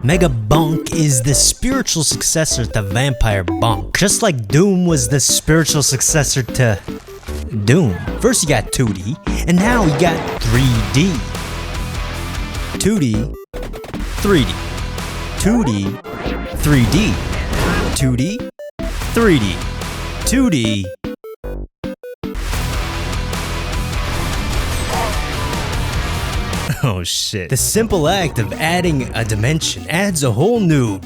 Mega Bonk is the spiritual successor to Vampire Bonk, just like Doom was the spiritual successor to Doom. First you got 2D, and now you got 3D. 2D, 3D. 2D, 3D. 2D, 3D. 2D. Oh shit. The simple act of adding a dimension adds a whole new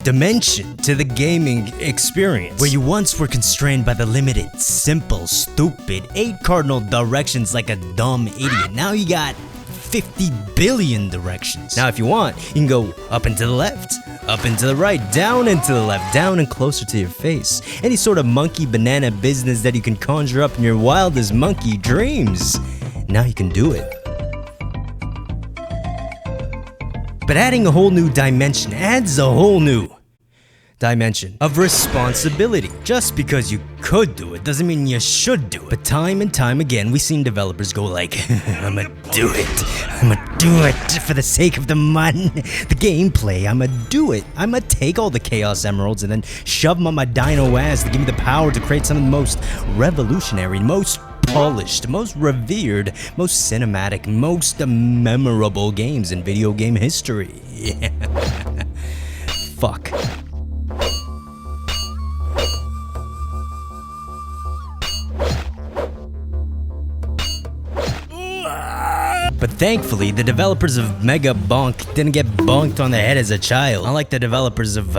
dimension to the gaming experience. Where you once were constrained by the limited, simple, stupid 8 cardinal directions like a dumb idiot. Now you got 50 billion directions. Now if you want, you can go up and to the left, up and to the right, down and to the left, down and closer to your face. Any sort of monkey banana business that you can conjure up in your wildest monkey dreams. Now you can do it. But adding a whole new dimension adds a whole new dimension of responsibility. Just because you could do it doesn't mean you should do it. But time and time again, we've seen developers go like, I'ma do it. I'ma do it for the sake of the money, the gameplay. I'ma do it. I'ma take all the Chaos Emeralds and then shove them on my dino ass to give me the power to create some of the most revolutionary, most polished, most revered, most cinematic, most memorable games in video game history. Fuck. But thankfully, the developers of Mega Bonk didn't get bonked on the head as a child, unlike the developers of,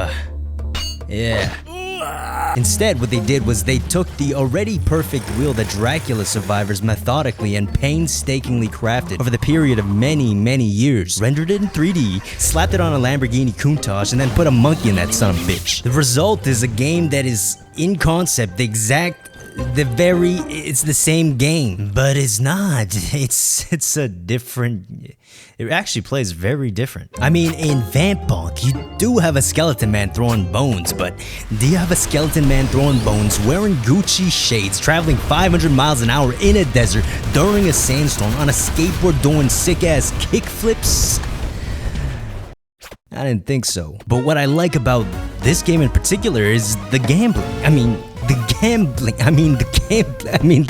Instead, what they did was they took the already perfect wheel that Dracula survivors methodically and painstakingly crafted over the period of many, many years, rendered it in 3D, slapped it on a Lamborghini Countach, and then put a monkey in that son of a bitch. The result is a game that is, in concept, it's the same game, but it's not. It's a different, it actually plays very different. I mean, in Vamp Bonk, you do have a skeleton man throwing bones, but do you have a skeleton man throwing bones wearing Gucci shades, traveling 500 miles an hour in a desert during a sandstorm on a skateboard doing sick-ass kickflips? I didn't think so. But what I like about this game in particular is the gambling. The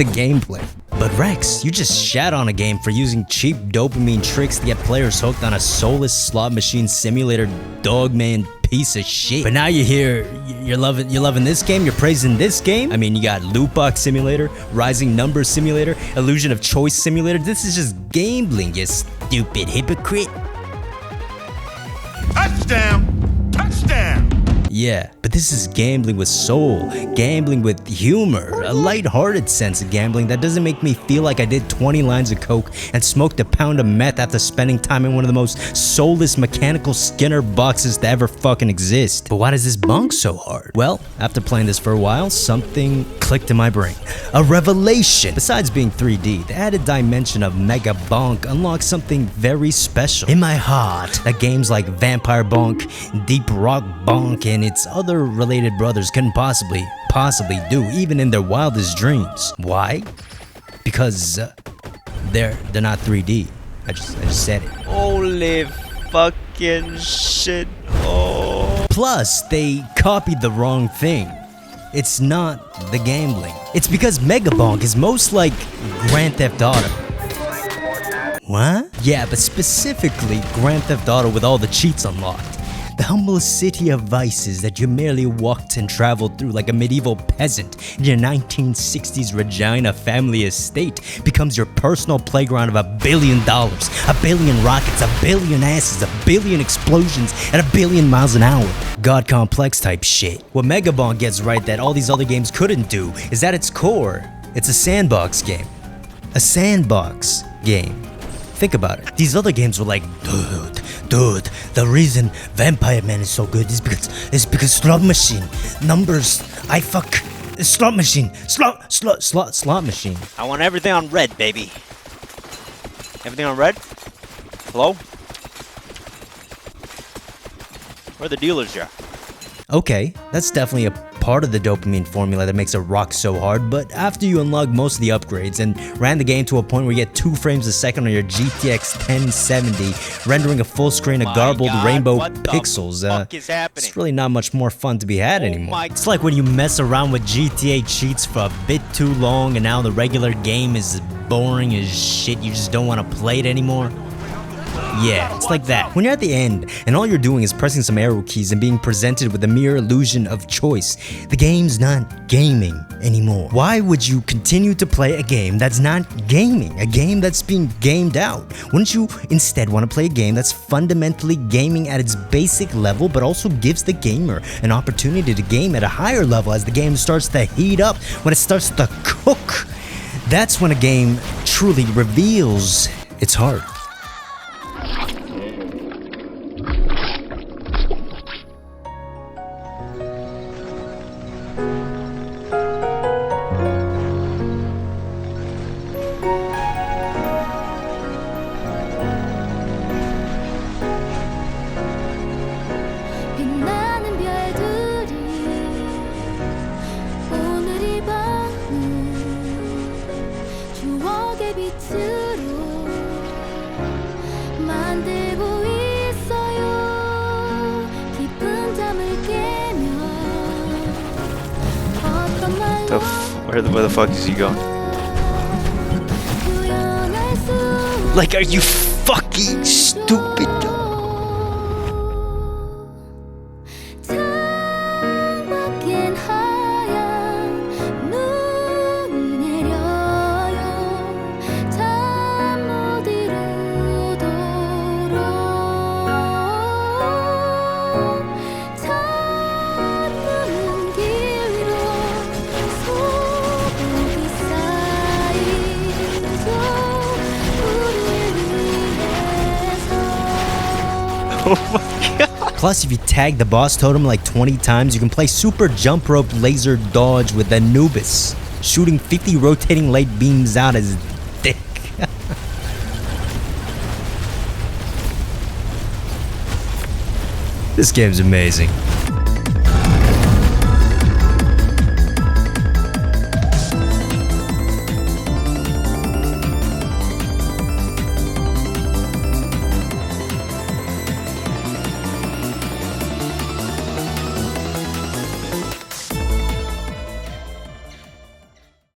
gameplay. But Rex, you just shat on a game for using cheap dopamine tricks to get players hooked on a soulless slot machine simulator dogman piece of shit. But now you're here, you're loving this game, you're praising this game? I mean, you got Loot Box Simulator, Rising Numbers Simulator, Illusion of Choice Simulator. This is just gambling, you stupid hypocrite. Touchdown! Touchdown! Yeah, but this is gambling with soul, gambling with humor, a light-hearted sense of gambling that doesn't make me feel like I did 20 lines of coke and smoked a pound of meth after spending time in one of the most soulless mechanical Skinner boxes to ever fucking exist. But why does this bonk so hard? Well, after playing this for a while, something clicked in my brain. A revelation! Besides being 3D, the added dimension of Mega Bonk unlocks something very special in my heart that games like Vampire Bonk, Deep Rock Bonk, and its other related brothers couldn't possibly do, even in their wildest dreams. Why? Because they're not 3D. I just said it. Holy fucking shit. Oh. Plus, they copied the wrong thing. It's not the gambling. It's because Mega Bonk is most like Grand Theft Auto. What? Yeah, but specifically Grand Theft Auto with all the cheats unlocked. The humblest city of vices that you merely walked and traveled through like a medieval peasant in your 1960s Regina family estate becomes your personal playground of $1 billion, a billion rockets, a billion asses, a billion explosions, and a billion miles an hour. God complex type shit. What Mega Bonk gets right that all these other games couldn't do is at its core, it's a sandbox game. A sandbox game. Think about it. These other games were like, dude, the reason Vampire Man is so good is because slot machine, numbers, slot machine, slot machine. I want everything on red, baby. Everything on red? Hello? Where are the dealers here? Okay, that's definitely a part of the dopamine formula that makes it rock so hard, but after you unlock most of the upgrades and ran the game to a point where you get 2 frames a second on your GTX 1070, rendering a full screen of garbled rainbow pixels, it's really not much more fun to be had anymore. It's like when you mess around with GTA cheats for a bit too long and now the regular game is boring as shit, you just don't want to play it anymore. Yeah, it's like that. When you're at the end and all you're doing is pressing some arrow keys and being presented with a mere illusion of choice, the game's not gaming anymore. Why would you continue to play a game that's not gaming? A game that's being gamed out? Wouldn't you instead want to play a game that's fundamentally gaming at its basic level but also gives the gamer an opportunity to game at a higher level as the game starts to heat up, when it starts to cook? That's when a game truly reveals its heart. 빛나는 별들이 오늘이 밤을 추억의 빛으로 만들고 있어요. 깊은 잠을 깨면 어떤 말로 Where the fuck is he going? 표현할 수 Like, are you fucking stupid? 창밖엔 하얀 눈이 내려요. 잠 못 이루도록 찾는 길 위로 소복이 쌓이죠. 우릴 위해서. Oh my god. Plus, if you tag the boss totem like 20 times, you can play super jump rope laser dodge with Anubis, shooting 50 rotating light beams out his dick. This game's amazing.